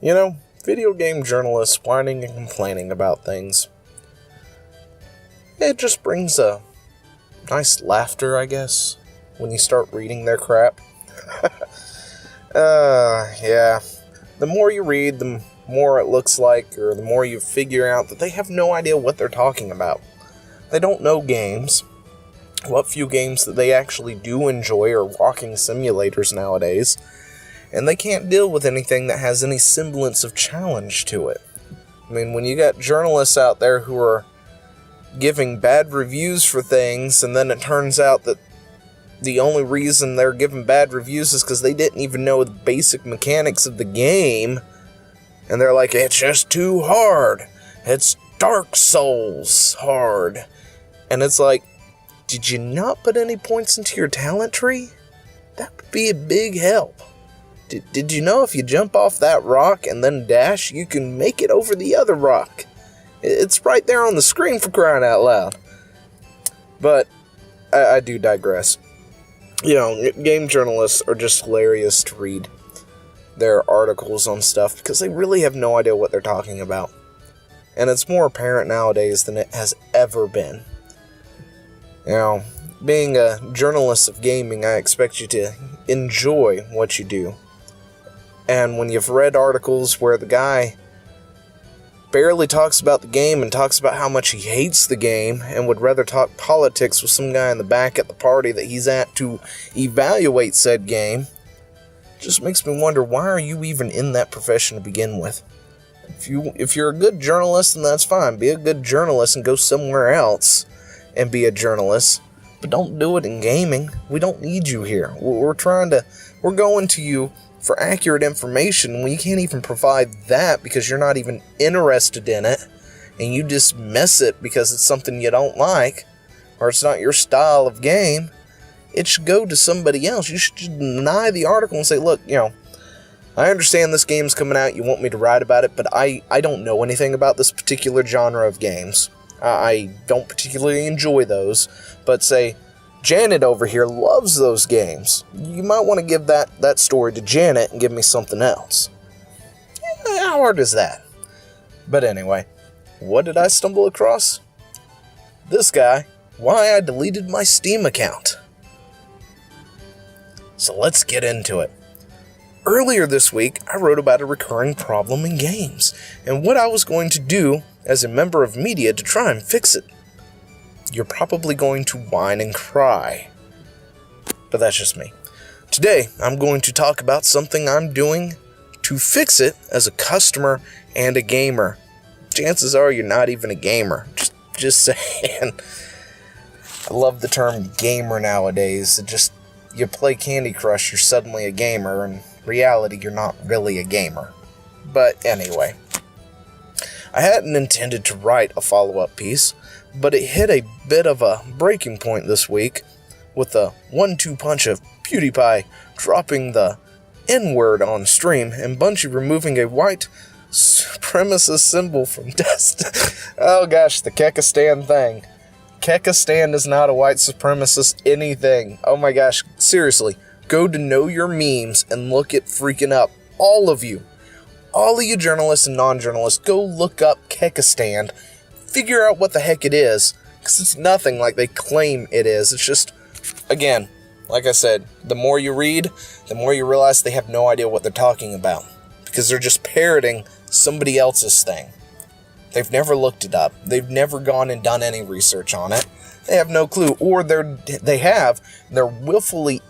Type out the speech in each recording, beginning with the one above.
You know, video game journalists whining and complaining about things. It just brings a nice laughter, I guess, when you start reading their crap. Yeah. The more you read, the more it looks like, or the more you figure out that they have no idea what they're talking about. They don't know games. What few games that they actually do enjoy are walking simulators nowadays. And they can't deal with anything that has any semblance of challenge to it. I mean, when you got journalists out there who are giving bad reviews for things, and then it turns out that the only reason they're giving bad reviews is because they didn't even know the basic mechanics of the game, and they're like, it's just too hard. It's Dark Souls hard. And it's like, did you not put any points into your talent tree? That would be a big help. Did you know if you jump off that rock and then dash, you can make it over the other rock? It's right there on the screen, for crying out loud. But I do digress. You know, game journalists are just hilarious to read their articles on stuff because they really have no idea what they're talking about. And it's more apparent nowadays than it has ever been. You know, being a journalist of gaming, I expect you to enjoy what you do. And when you've read articles where the guy barely talks about the game and talks about how much he hates the game and would rather talk politics with some guy in the back at the party that he's at to evaluate said game, it just makes me wonder, why are you even in that profession to begin with? If you're a good journalist, then that's fine. Be a good journalist and go somewhere else and be a journalist. But don't do it in gaming. We don't need you here. We're going to you for accurate information when you can't even provide that because you're not even interested in it, and you dismiss it because it's something you don't like, or it's not your style of game. It should go to somebody else. You should deny the article and say, look, you know, I understand this game's coming out, you want me to write about it, but I don't know anything about this particular genre of games. I don't particularly enjoy those, but say, Janet over here loves those games. You might want to give that story to Janet and give me something else. How hard is that? But anyway, what did I stumble across? This guy, why I deleted my Steam account. So let's get into it. Earlier this week, I wrote about a recurring problem in games, and what I was going to do as a member of media to try and fix it. You're probably going to whine and cry. But that's just me. Today, I'm going to talk about something I'm doing to fix it as a customer and a gamer. Chances are you're not even a gamer. Just saying. I love the term gamer nowadays. You play Candy Crush, you're suddenly a gamer. In reality, you're not really a gamer. But anyway. I hadn't intended to write a follow-up piece, but it hit a bit of a breaking point this week with the 1-2 punch of PewDiePie dropping the N-word on stream and Bungie removing a white supremacist symbol from Destiny. Oh gosh, the Kekistan thing. Kekistan is not a white supremacist anything. Oh my gosh, seriously, go to Know Your Memes and look it freaking up. All of you journalists and non-journalists, go look up Kekistan. Figure out what the heck it is, because it's nothing like they claim it is. It's just, again, like I said, the more you read, the more you realize they have no idea what they're talking about, because they're just parroting somebody else's thing. They've never looked it up. They've never gone and done any research on it. They have no clue, or they're willfully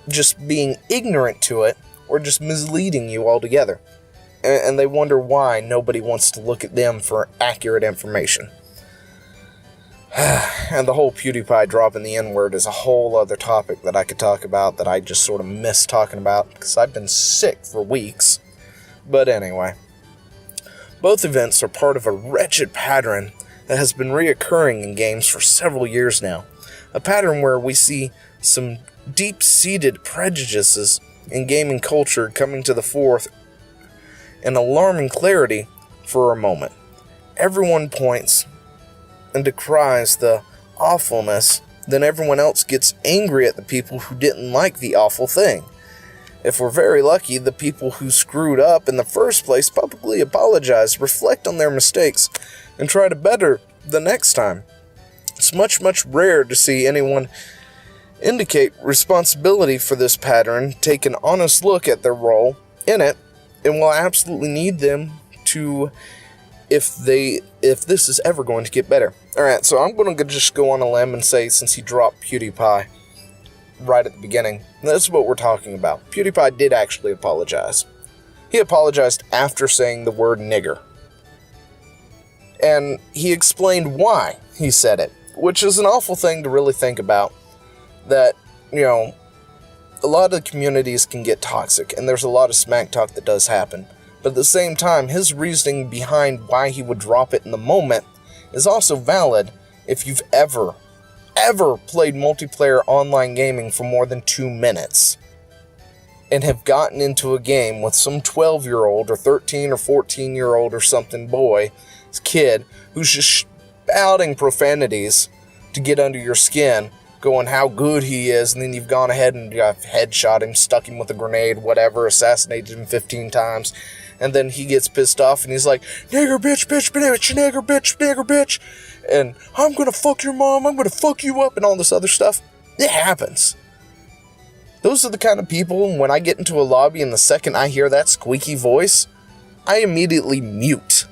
just being ignorant to it, or just misleading you altogether. And they wonder why nobody wants to look at them for accurate information. And the whole PewDiePie dropping the N-word is a whole other topic that I could talk about that I just sort of miss talking about because I've been sick for weeks. But anyway, both events are part of a wretched pattern that has been reoccurring in games for several years now. A pattern where we see some deep-seated prejudices in gaming culture coming to the fore in alarming clarity for a moment. Everyone points and decries the awfulness, then everyone else gets angry at the people who didn't like the awful thing. If we're very lucky, the people who screwed up in the first place publicly apologize, reflect on their mistakes, and try to better the next time. It's much, much rare to see anyone indicate responsibility for this pattern, take an honest look at their role in it, and will absolutely need them to if this is ever going to get better. Alright, so I'm going to just go on a limb and say, since he dropped PewDiePie right at the beginning, that's what we're talking about. PewDiePie did actually apologize. He apologized after saying the word nigger. And he explained why he said it, which is an awful thing to really think about. That, a lot of communities can get toxic, and there's a lot of smack talk that does happen. But at the same time, his reasoning behind why he would drop it in the moment is also valid if you've ever played multiplayer online gaming for more than 2 minutes and have gotten into a game with some 12-year-old or 13 or 14-year-old or something kid who's just spouting profanities to get under your skin, going how good he is, and then you've gone ahead and headshot him, stuck him with a grenade, whatever, assassinated him 15 times, and then he gets pissed off and he's like, nigger bitch, bitch, bitch, nigger bitch, nigger bitch, and I'm gonna fuck your mom, I'm gonna fuck you up, and all this other stuff. It happens. Those are the kind of people, when I get into a lobby and the second I hear that squeaky voice, I immediately mute,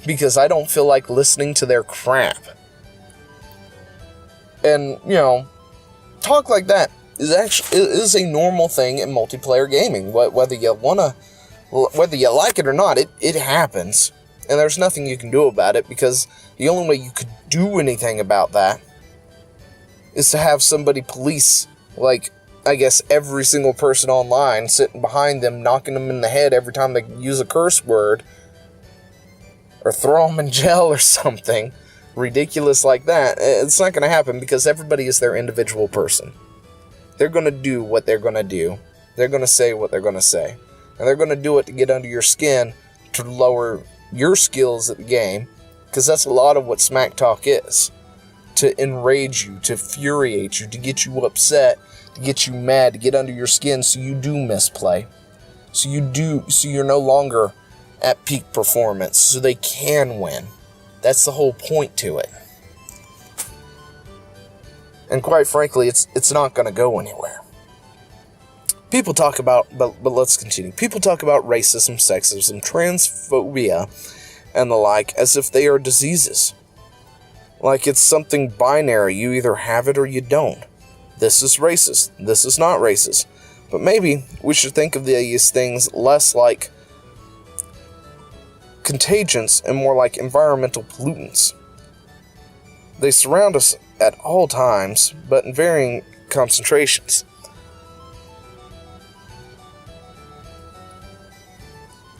because I don't feel like listening to their crap. And, talk like that is a normal thing in multiplayer gaming. Whether you like it or not, it happens. And there's nothing you can do about it, because the only way you could do anything about that is to have somebody police, I guess, every single person online, sitting behind them, knocking them in the head every time they use a curse word, or throw them in jail or something ridiculous like that. It's not going to happen, because everybody is their individual person. They're going to do what they're going to do. They're going to say what they're going to say. And they're going to do it to get under your skin, to lower your skills at the game, because that's a lot of what smack talk is. To enrage you, to infuriate you, to get you upset, to get you mad, to get under your skin so you do misplay. So you're no longer at peak performance, so they can win. That's the whole point to it. And quite frankly, it's not going to go anywhere. People talk about, but let's continue. People talk about racism, sexism, transphobia, and the like as if they are diseases. Like it's something binary, you either have it or you don't. This is racist, this is not racist. But maybe we should think of these things less like contagions and more like environmental pollutants. They surround us at all times, but in varying concentrations.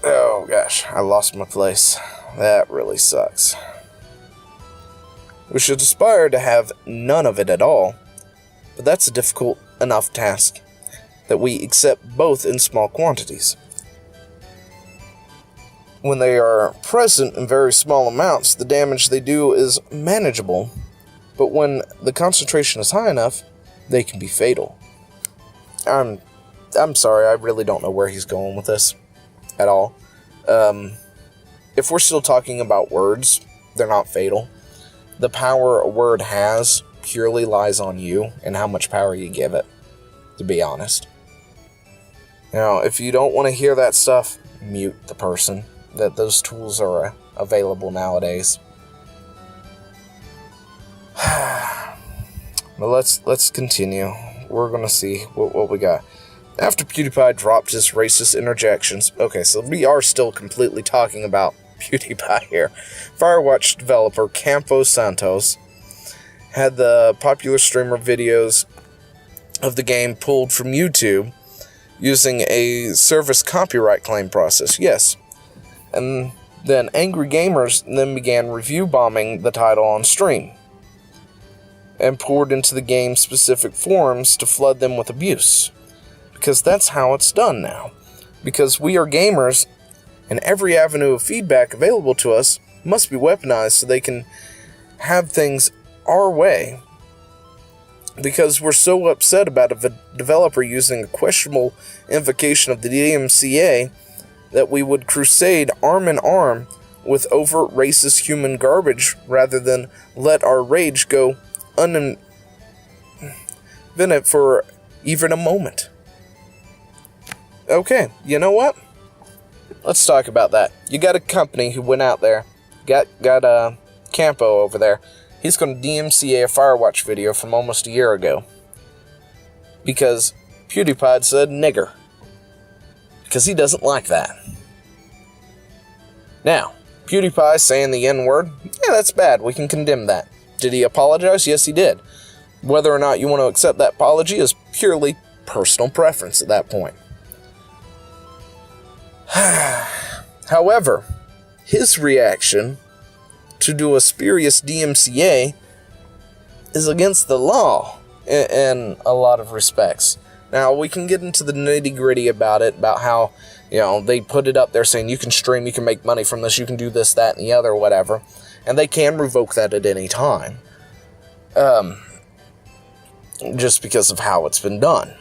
Oh gosh, I lost my place. That really sucks. We should aspire to have none of it at all, but that's a difficult enough task that we accept both in small quantities. When they are present in very small amounts, the damage they do is manageable, but when the concentration is high enough, they can be fatal. I'm sorry, I really don't know where he's going with this at all. If we're still talking about words, they're not fatal. The power a word has purely lies on you and how much power you give it, to be honest. Now, if you don't want to hear that stuff, mute the person. That those tools are available nowadays. But let's continue. We're gonna see what we got. After PewDiePie dropped his racist interjections, okay, so we are still completely talking about PewDiePie here. Firewatch developer Campo Santos had the popular streamer videos of the game pulled from YouTube using a service copyright claim process. Yes. And then angry gamers then began review bombing the title on stream and poured into the game's specific forums to flood them with abuse. Because that's how it's done now. Because we are gamers, and every avenue of feedback available to us must be weaponized so they can have things our way. because we're so upset about a developer using a questionable invocation of the DMCA that we would crusade arm in arm with overt racist human garbage rather than let our rage go unvented for even a moment. Okay, you know what? Let's talk about that. You got a company who went out there, got Campo over there. He's going to DMCA a Firewatch video from almost a year ago. Because PewDiePie said nigger. Because he doesn't like that. Now, PewDiePie saying the N-word, yeah, that's bad. We can condemn that. Did he apologize? Yes, he did. Whether or not you want to accept that apology is purely personal preference at that point. However, his reaction to do a spurious DMCA is against the law in a lot of respects. Now, we can get into the nitty-gritty about it, about how, they put it up there saying you can stream, you can make money from this, you can do this, that, and the other, whatever. And they can revoke that at any time. Just because of how it's been done.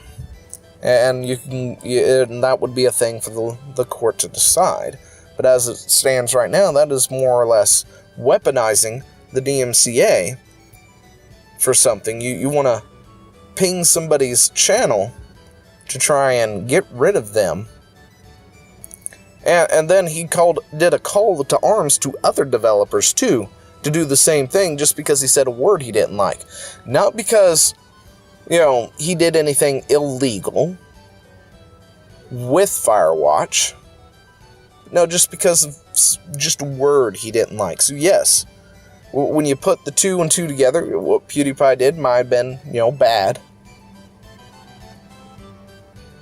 And and that would be a thing for the court to decide. But as it stands right now, that is more or less weaponizing the DMCA for something. You want to ping somebody's channel to try and get rid of them. And then he did a call to arms to other developers too, to do the same thing just because he said a word he didn't like. Not because, he did anything illegal with Firewatch. No, just because of just a word he didn't like. So yes, when you put the two and two together, what PewDiePie did might have been, bad.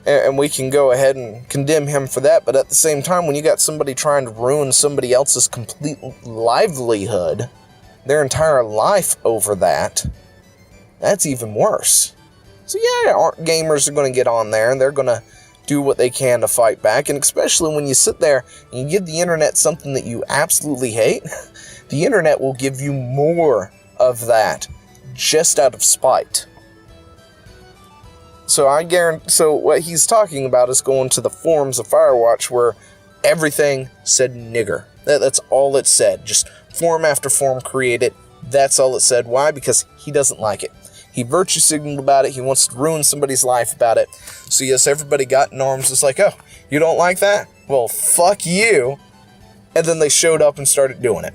And we can go ahead and condemn him for that. But at the same time, when you got somebody trying to ruin somebody else's complete livelihood, their entire life over that, that's even worse. So yeah, gamers are going to get on there and they're going to do what they can to fight back. And especially when you sit there and you give the internet something that you absolutely hate, the internet will give you more of that just out of spite. So I guarantee, so what he's talking about is going to the forums of Firewatch where everything said nigger. That's all it said. Just forum after forum created. That's all it said. Why? Because he doesn't like it. He virtue signaled about it. He wants to ruin somebody's life about it. So yes, everybody got in arms. It's like, oh, you don't like that? Well, fuck you. And then they showed up and started doing it.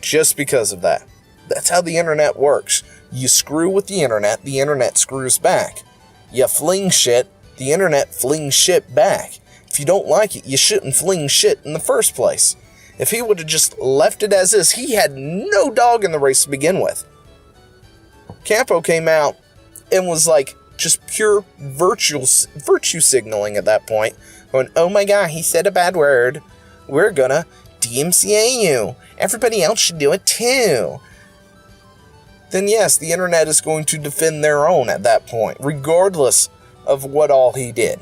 Just because of that. That's how the internet works. You screw with the internet screws back. You fling shit, the internet flings shit back. If you don't like it, you shouldn't fling shit in the first place. If he would have just left it as is, he had no dog in the race to begin with. Campo came out and was like just pure virtue signaling at that point. Going, oh my god, he said a bad word. We're gonna DMCA you. Everybody else should do it too. Then yes, the internet is going to defend their own at that point, regardless of what all he did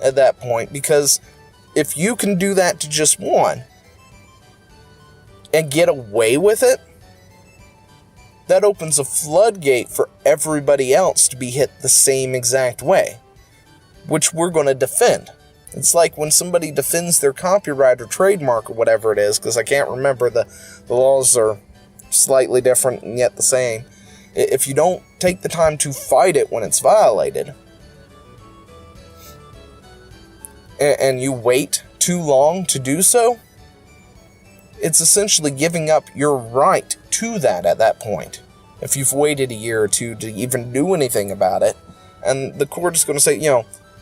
at that point. Because if you can do that to just one and get away with it, that opens a floodgate for everybody else to be hit the same exact way, which we're going to defend. It's like when somebody defends their copyright or trademark or whatever it is, because I can't remember, the laws are slightly different and yet the same. If you don't take the time to fight it when it's violated, and you wait too long to do so, it's essentially giving up your right to that at that point. If you've waited a year or two to even do anything about it, and the court is going to say,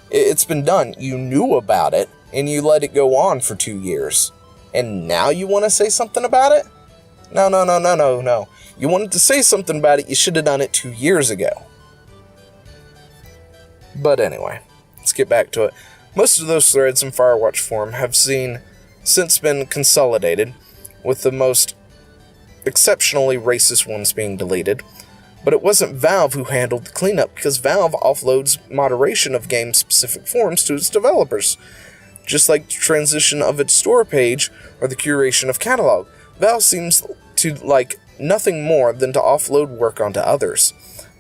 it's been done, you knew about it, and you let it go on for 2 years, and now you want to say something about it? No. You wanted to say something about it, you should have done it 2 years ago. But anyway, let's get back to it. Most of those threads in Firewatch forum have since been consolidated, with the most exceptionally racist ones being deleted. But it wasn't Valve who handled the cleanup, because Valve offloads moderation of game-specific forums to its developers, just like the transition of its store page or the curation of catalog. Valve seems to like nothing more than to offload work onto others.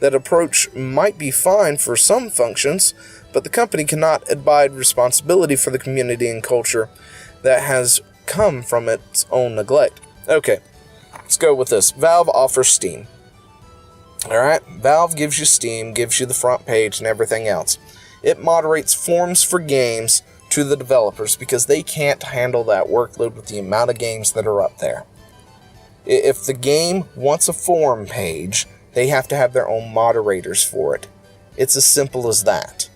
That approach might be fine for some functions, but the company cannot abide responsibility for the community and culture that has come from its own neglect. Okay, let's go with this. Valve offers Steam. Alright, Valve gives you Steam, gives you the front page and everything else. It moderates forums for games to the developers because they can't handle that workload with the amount of games that are up there. If the game wants a forum page, they have to have their own moderators for it. It's as simple as that.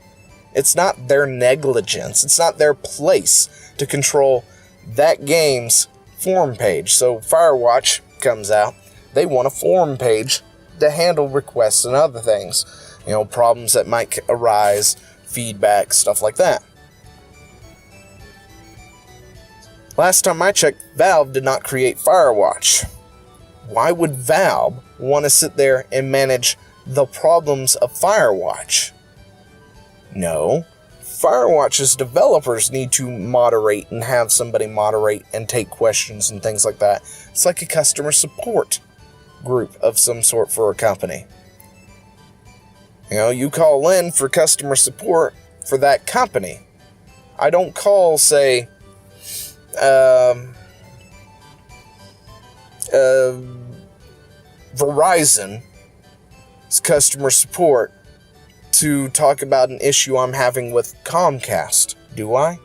It's not their negligence. It's not their place to control that game's forum page. So Firewatch comes out. They want a forum page to handle requests and other things. You know, problems that might arise, feedback, stuff like that. Last time I checked, Valve did not create Firewatch. Why would Valve want to sit there and manage the problems of Firewatch? No. Firewatch's developers need to moderate and have somebody moderate and take questions and things like that. It's like a customer support group of some sort for a company. You know, you call in for customer support for that company. I don't call, say, Verizon's customer support to talk about an issue I'm having with Comcast, do I?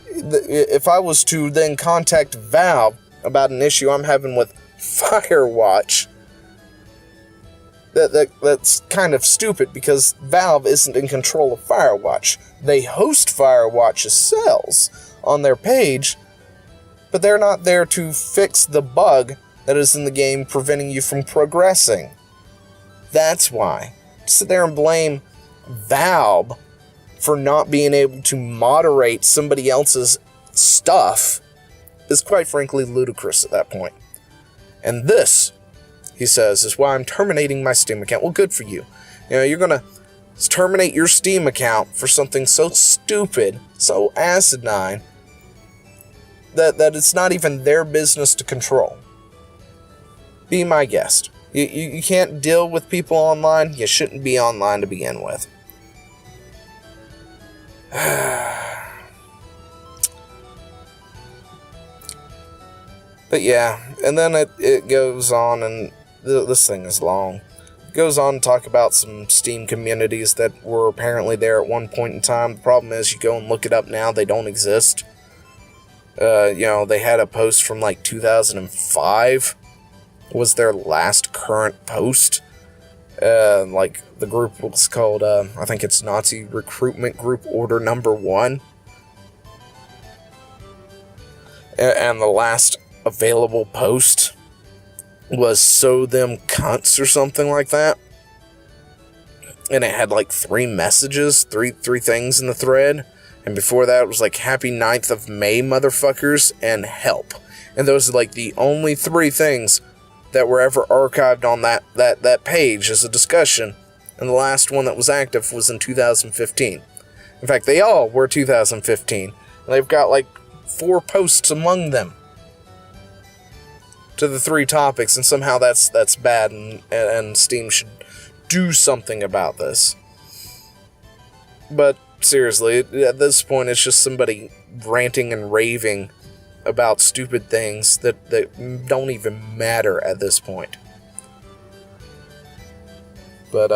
If I was to then contact Valve about an issue I'm having with Firewatch, that's kind of stupid because Valve isn't in control of Firewatch. They host Firewatch's cells on their page, but they're not there to fix the bug that is in the game preventing you from progressing. That's why. To sit there and blame Valve for not being able to moderate somebody else's stuff is quite frankly ludicrous at that point. And this, he says, is why I'm terminating my Steam account. Well, good for you. You know, you're going to terminate your Steam account for something so stupid, so asinine, that it's not even their business to control. Be my guest. You can't deal with people online. You shouldn't be online to begin with. But yeah, and then it goes on, and this thing is long. It goes on to talk about some Steam communities that were apparently there at one point in time. The problem is, you go and look it up now, they don't exist. You know, they had a post from like 2005 was their last current post. Like the group was called, I think it's Nazi Recruitment Group Order Number 1. And the last available post was "So them cunts" or something like that. And it had like 3 messages, three things in the thread. And before that, it was like "Happy 9th of May, motherfuckers," and "Help." And those are like the only 3 things that were ever archived on that page as a discussion. And the last one that was active was in 2015. In fact, they all were 2015. And they've got like 4 posts among them to the 3 topics, and somehow that's bad, and Steam should do something about this. But seriously, at this point, it's just somebody ranting and raving about stupid things that don't even matter at this point. But,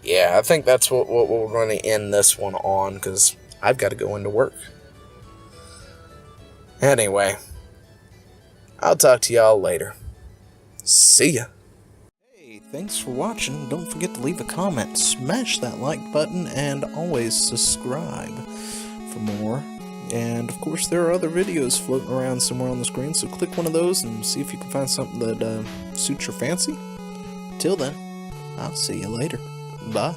yeah, I think that's what we're going to end this one on, because I've got to go into work. Anyway, I'll talk to y'all later. See ya. Hey, thanks for watching. Don't forget to leave a comment, smash that like button, and always subscribe for more. And, of course, there are other videos floating around somewhere on the screen, so click one of those and see if you can find something that suits your fancy. Till then, I'll see you later. Bye.